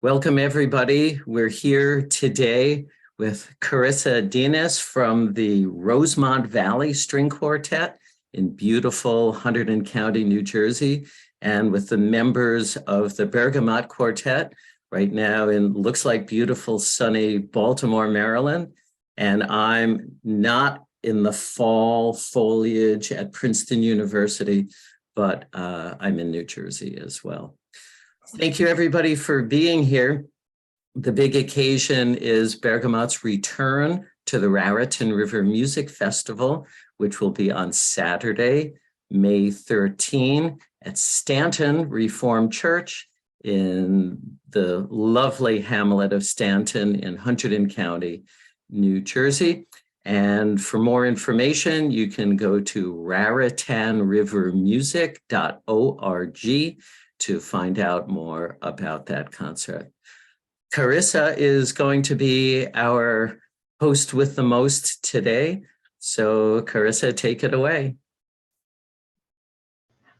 Welcome, everybody. We're here today with Carissa Dinas from the Rosemont Valley String Quartet in beautiful Hunterdon County, New Jersey, and with the members of the Bergamot Quartet right now in looks like beautiful sunny Baltimore, Maryland. And I'm not in the fall foliage at Princeton University, but I'm in New Jersey as well. Thank you, everybody, for being here. The big occasion is Bergamot's return to the Raritan River Music Festival, which will be on Saturday, May 13 at Stanton Reformed Church in the lovely hamlet of Stanton in Hunterdon County, New Jersey. And for more information, you can go to raritanrivermusic.org to find out more about that concert. Carissa is going to be our host with the most today. So Carissa, take it away.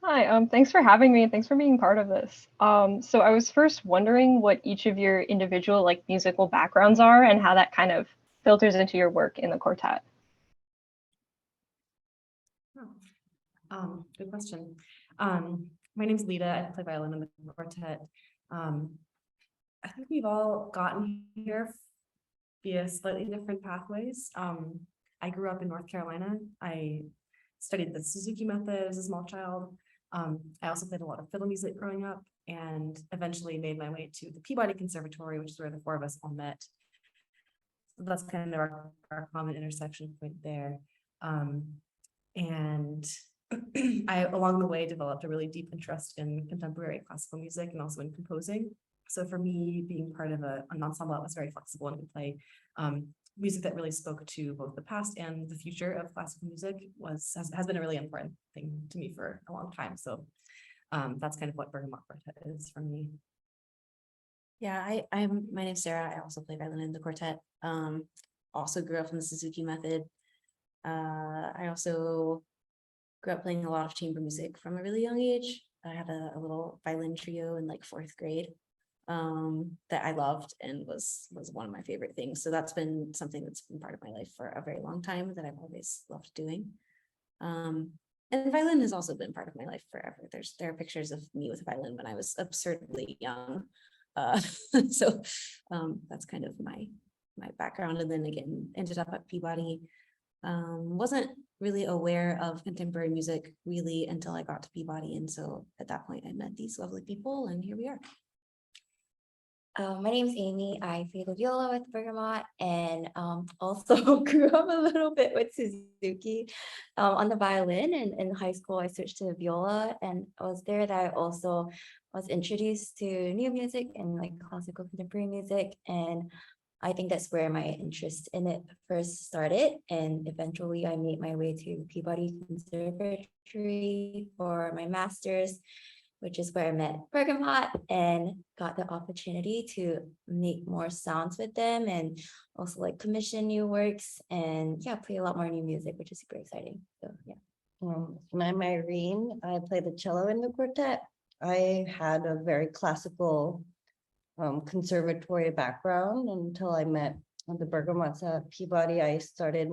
Hi, thanks for having me and thanks for being part of this. So I was first wondering what each of your individual musical backgrounds are and how that kind of filters into your work in the quartet. Good question. My name's Lita. I play violin in the quartet. I think we've all gotten here via slightly different pathways. I grew up in North Carolina. I studied the Suzuki method as a small child. I also played a lot of fiddle music growing up and eventually made my way to the Peabody Conservatory, which is where the four of us all met. So that's kind of our common intersection point there. And I, along the way, developed a really deep interest in contemporary classical music and also in composing. So for me, being part of an ensemble that was very flexible and could play music that really spoke to both the past and the future of classical music has been a really important thing to me for a long time. So that's kind of what Bergamot Quartet is for me. Yeah, my name's Sarah. I also play violin in the quartet. Also grew up in the Suzuki method. I also grew up playing a lot of chamber music from a really young age. I had a little violin trio in fourth grade that I loved and was one of my favorite things. So that's been something that's been part of my life for a very long time that I've always loved doing. And violin has also been part of my life forever. There are pictures of me with a violin when I was absurdly young. So that's kind of my background. And then again, ended up at Peabody. Wasn't really aware of contemporary music really until I got to Peabody. And so at that point I met these lovely people and here we are. My name's Amy. I play the viola with Bergamot and also grew up a little bit with Suzuki on the violin. And in high school, I switched to the viola, and it was there that I also was introduced to new music and classical contemporary music. And I think that's where my interest in it first started. And eventually I made my way to Peabody Conservatory for my master's, which is where I met Bergamot and got the opportunity to make more sounds with them and also commission new works and play a lot more new music, which is super exciting. So yeah. And I'm Irene. I play the cello in the quartet. I had a very classical conservatory background until I met the Bergamots at Peabody. I started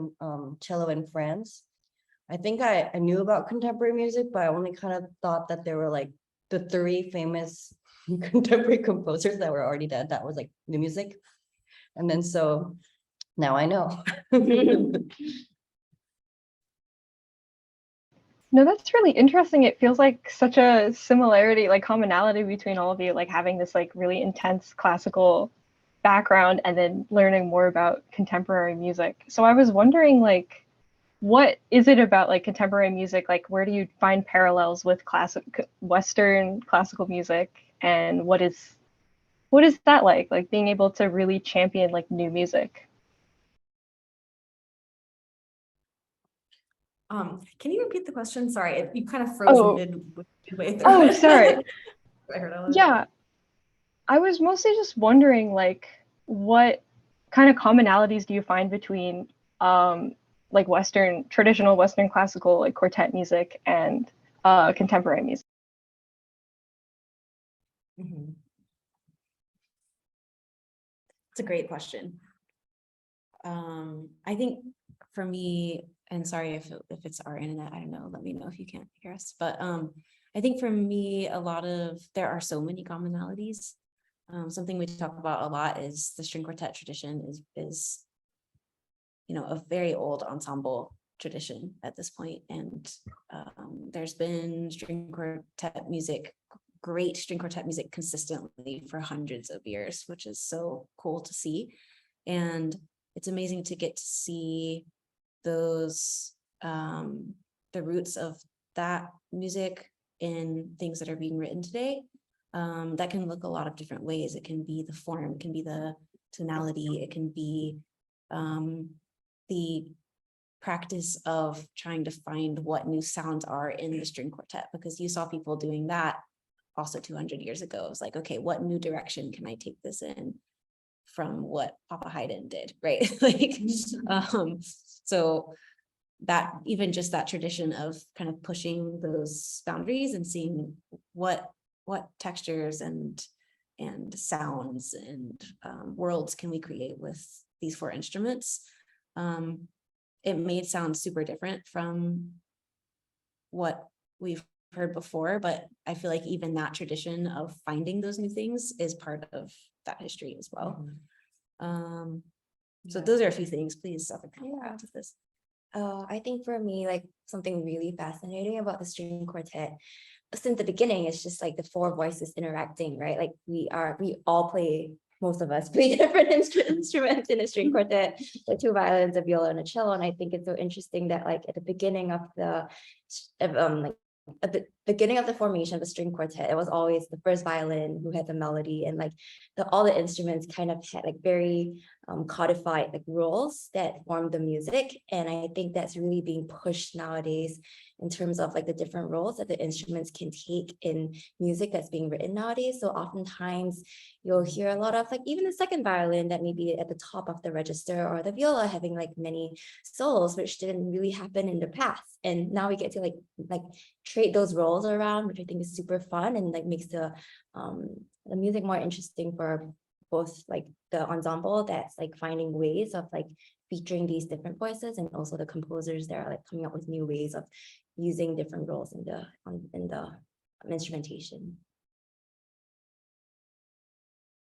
cello in France. I think I knew about contemporary music, but I only kind of thought that there were the three famous contemporary composers that were already dead. That was new music. And then so now I know. No, that's really interesting. It feels like such a similarity, commonality between all of you, having this really intense classical background and then learning more about contemporary music. So I was wondering, what is it about contemporary music? Where do you find parallels with Western classical music? And what is that like being able to really champion new music? Can you repeat the question? Sorry, you kind of froze midway through. Oh, sorry. I heard all of it. Yeah, I was mostly just wondering what kind of commonalities do you find between traditional Western classical quartet music and contemporary music? Mm-hmm. It's a great question. I think for me, and sorry if it's our internet, I don't know, let me know if you can't hear us, but I think for me, there are so many commonalities. Something we talk about a lot is the string quartet tradition is a very old ensemble tradition at this point, and there's been great string quartet music consistently for hundreds of years, which is so cool to see. And it's amazing to get to see those the roots of that music in things that are being written today. That can look a lot of different ways. It can be the form, it can be the tonality, it can be the practice of trying to find what new sounds are in the string quartet, because you saw people doing that also 200 years ago. It was like, okay, what new direction can I take this in from what Papa Haydn did, right? Like, so that even just that tradition of kind of pushing those boundaries and seeing what textures and sounds and worlds can we create with these four instruments. It made sound super different from what we've heard before, but I feel like even that tradition of finding those new things is part of that history as well. So those are a few things. Please, add to this. I think for me, like something really fascinating about the string quartet, since the beginning, it's just like the four voices interacting, right? Like we all play, most of us play different instruments in a string quartet, the two violins, a viola, and a cello. And I think it's so interesting that like at the beginning of at the beginning of the formation of the string quartet, it was always the first violin who had the melody, and like all the instruments kind of had like very codified like rules that formed the music. And I think that's really being pushed nowadays in terms of like the different roles that the instruments can take in music that's being written nowadays. So oftentimes you'll hear a lot of like even the second violin that may be at the top of the register, or the viola having like many solos, which didn't really happen in the past. And now we get to like trade those roles around, which I think is super fun and like makes the music more interesting for both like the ensemble that's like finding ways of like featuring these different voices, and also the composers that are like coming up with new ways of using different roles in the instrumentation.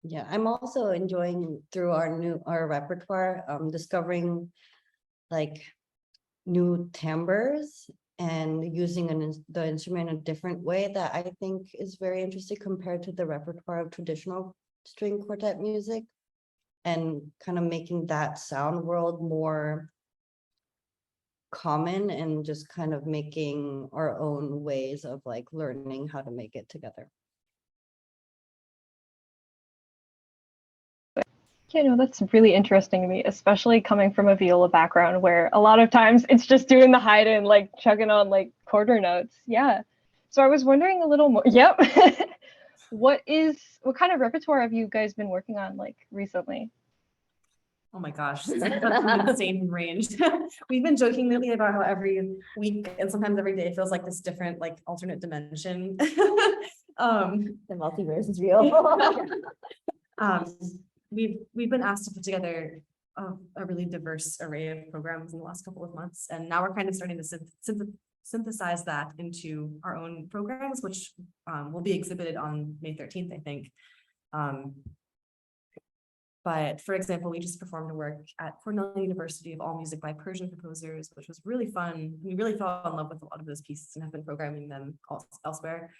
Yeah, I'm also enjoying through our repertoire, discovering like new timbres and using the instrument in a different way that I think is very interesting compared to the repertoire of traditional string quartet music, and kind of making that sound world more common and just kind of making our own ways of like learning how to make it together. Yeah, no, that's really interesting to me, especially coming from a viola background where a lot of times it's just doing the Haydn, like chugging on like quarter notes. Yeah. So I was wondering a little more. Yep. What kind of repertoire have you guys been working on like recently? Oh my gosh, that's an insane range. We've been joking lately about how every week and sometimes every day feels like this different, like alternate dimension. The multiverse is real. We've been asked to put together a really diverse array of programs in the last couple of months, and now we're kind of starting to synthesize that into our own programs, which will be exhibited on May 13th, I think. But for example, we just performed a work at Cornell University of all music by Persian composers, which was really fun. We really fell in love with a lot of those pieces and have been programming them elsewhere.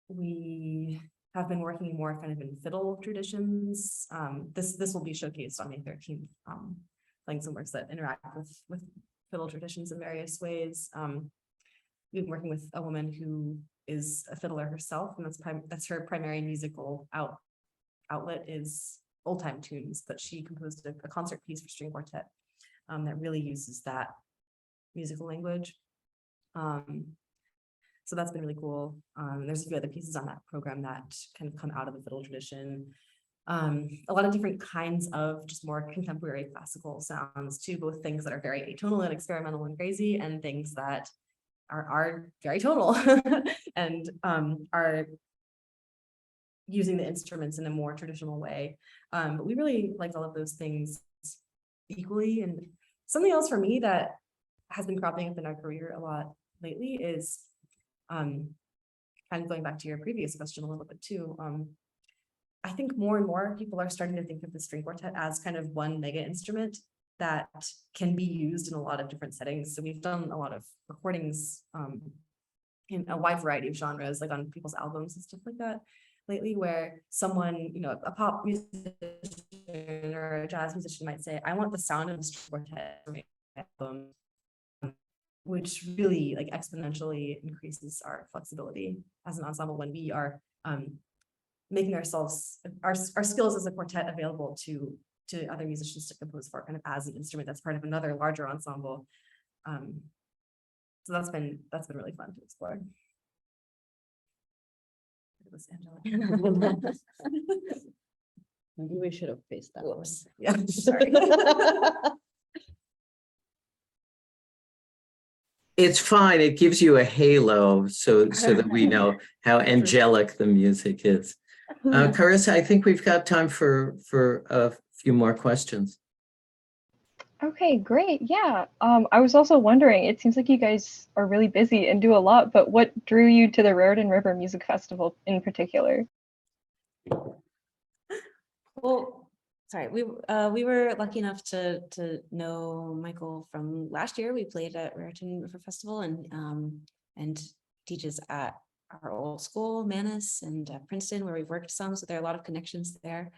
We have been working more kind of in fiddle traditions. This will be showcased on May 13th, playing some works that interact with fiddle traditions in various ways. We've been working with a woman who is a fiddler herself, and that's her primary musical outlet is old time tunes, but she composed a concert piece for string quartet that really uses that musical language. So that's been really cool. There's a few other pieces on that program that kind of come out of the fiddle tradition. A lot of different kinds of just more contemporary classical sounds too, both things that are very atonal and experimental and crazy, and things that are very tonal and are using the instruments in a more traditional way. But we really liked all of those things equally. And something else for me that has been cropping up in our career a lot lately is kind of going back to your previous question a little bit too. I think more and more people are starting to think of the string quartet as kind of one mega instrument that can be used in a lot of different settings. So we've done a lot of recordings in a wide variety of genres, like on people's albums and stuff like that lately, where someone, you know, a pop musician or a jazz musician might say, I want the sound of the string quartet for my album, which really like exponentially increases our flexibility as an ensemble when we are making ourselves, our skills as a quartet available to other musicians to compose for, kind of as an instrument that's part of another larger ensemble. So that's been really fun to explore. It was Angela. Maybe we should have faced that. Whoops. Yeah, sorry. It's fine. It gives you a halo so that we know how angelic the music is. Carissa, I think we've got time for a few more questions. Okay, great. Yeah. I was also wondering, it seems like you guys are really busy and do a lot, but what drew you to the Raritan River Music Festival in particular? Well, sorry, we were lucky enough to know Michael from last year. We played at Raritan River Festival and teaches at our old school, Manus and Princeton, where we've worked some. So there are a lot of connections there.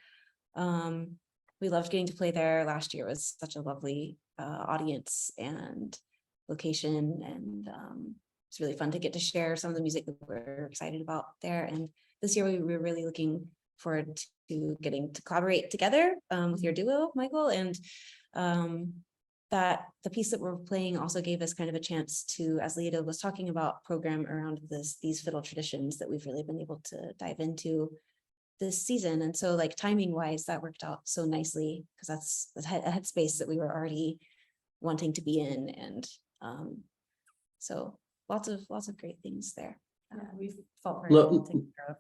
We loved getting to play there. Last year was such a lovely audience and location, and it's really fun to get to share some of the music that we're excited about there. And this year we were really looking forward to getting to collaborate together with your duo, Michael, and that the piece that we're playing also gave us kind of a chance to, as Lita was talking about, program around these fiddle traditions that we've really been able to dive into this season. And so like timing wise, that worked out so nicely because that's a headspace that we were already wanting to be in. And so lots of great things there. Yeah, we've felt very well taken care of.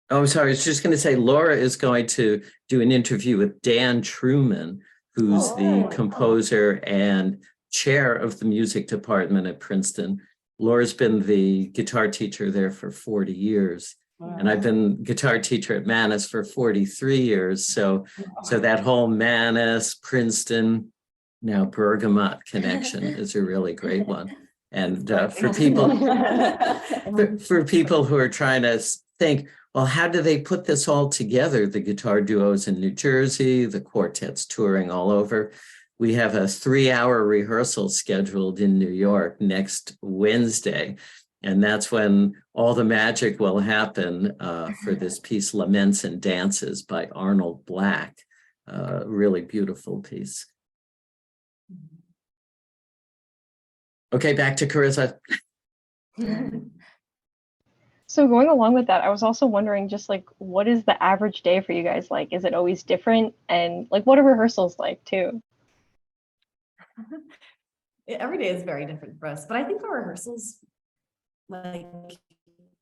Oh, I'm sorry. I was just going to say, Laura is going to do an interview with Dan Truman, who's the composer and chair of the music department at Princeton. Laura's been the guitar teacher there for 40 years. Wow. And I've been guitar teacher at Manus for 43 years. So that whole Manus, Princeton, now Bergamot connection is a really great one. And for people who are trying to think, well, how do they put this all together? The guitar duos in New Jersey, the quartets touring all over. We have a 3-hour rehearsal scheduled in New York next Wednesday. And that's when all the magic will happen for this piece, Laments and Dances by Arnold Black. Really beautiful piece. Okay, back to Carissa. So going along with that, I was also wondering just like, what is the average day for you guys like? Is it always different? And like, what are rehearsals like too? Every day is very different for us, but I think our rehearsals, like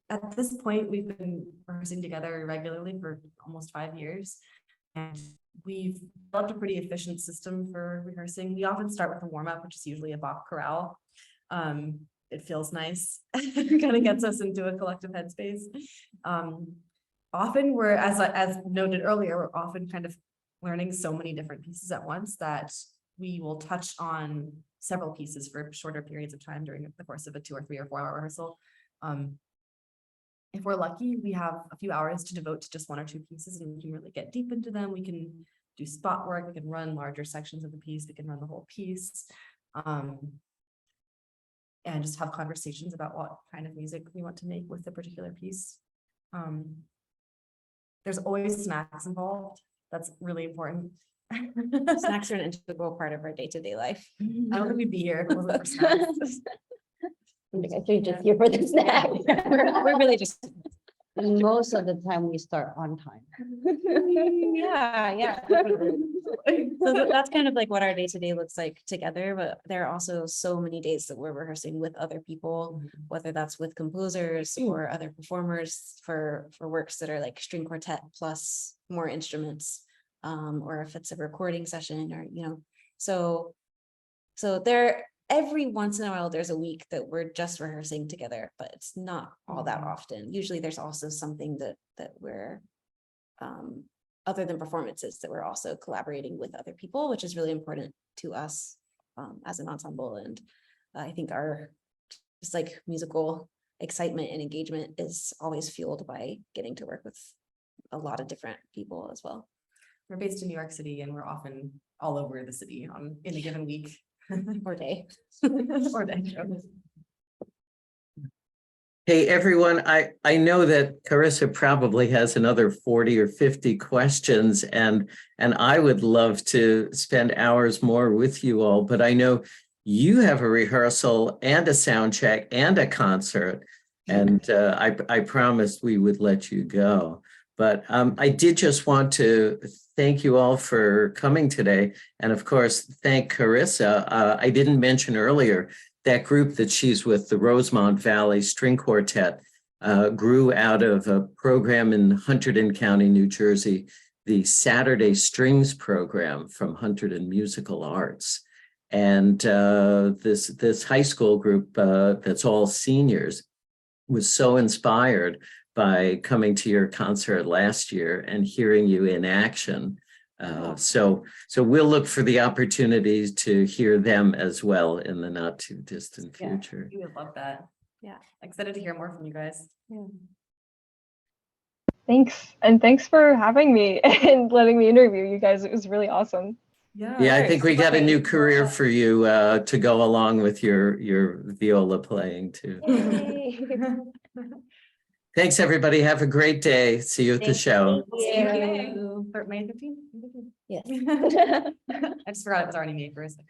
at this point, we've been rehearsing together regularly for almost 5 years. And we've developed a pretty efficient system for rehearsing. We often start with a warm-up, which is usually a Bach chorale. It feels nice. It kind of gets us into a collective headspace. Often we're, as noted earlier, we're often kind of learning so many different pieces at once that we will touch on several pieces for shorter periods of time during the course of a 2 or 3 or 4 hour rehearsal. If we're lucky, we have a few hours to devote to just 1 or 2 pieces and we can really get deep into them. We can do spot work, we can run larger sections of the piece, we can run the whole piece. And just have conversations about what kind of music we want to make with a particular piece. There's always snacks involved. That's really important. Snacks are an integral part of our day-to-day life. I don't think we'd be here if it wasn't for snacks. You're just here for the snack. We're really just Most of the time we start on time. yeah. That's kind of like what our day-to-day looks like together, but there are also so many days that we're rehearsing with other people, whether that's with composers or other performers for works that are like string quartet plus more instruments, or if it's a recording session or, so there, every once in a while, there's a week that we're just rehearsing together, but it's not all that often. Usually there's also something that we're, other than performances, that we're also collaborating with other people, which is really important to us as an ensemble. And I think our just like musical excitement and engagement is always fueled by getting to work with a lot of different people as well. We're based in New York City and we're often all over the city in a given week. Or day. Or day. Hey, everyone, I know that Carissa probably has another 40 or 50 questions, and I would love to spend hours more with you all, but I know you have a rehearsal and a sound check and a concert, and I promised we would let you go. But I did just want to thank you all for coming today, and of course, thank Carissa. I didn't mention earlier, that group that she's with, the Rosemont Valley String Quartet, grew out of a program in Hunterdon County, New Jersey, the Saturday Strings program from Hunterdon Musical Arts. And this high school group that's all seniors was so inspired by coming to your concert last year and hearing you in action. So we'll look for the opportunities to hear them as well in the not too distant future. We would love that. Yeah. Excited to hear more from you guys. Thanks. And thanks for having me and letting me interview you guys. It was really awesome. Yeah, I think we got a new career for you to go along with your viola playing too. Yay. Thanks, everybody. Have a great day. See you at the show. Thank you. May 15th? Yes. I just forgot it was already May 1st.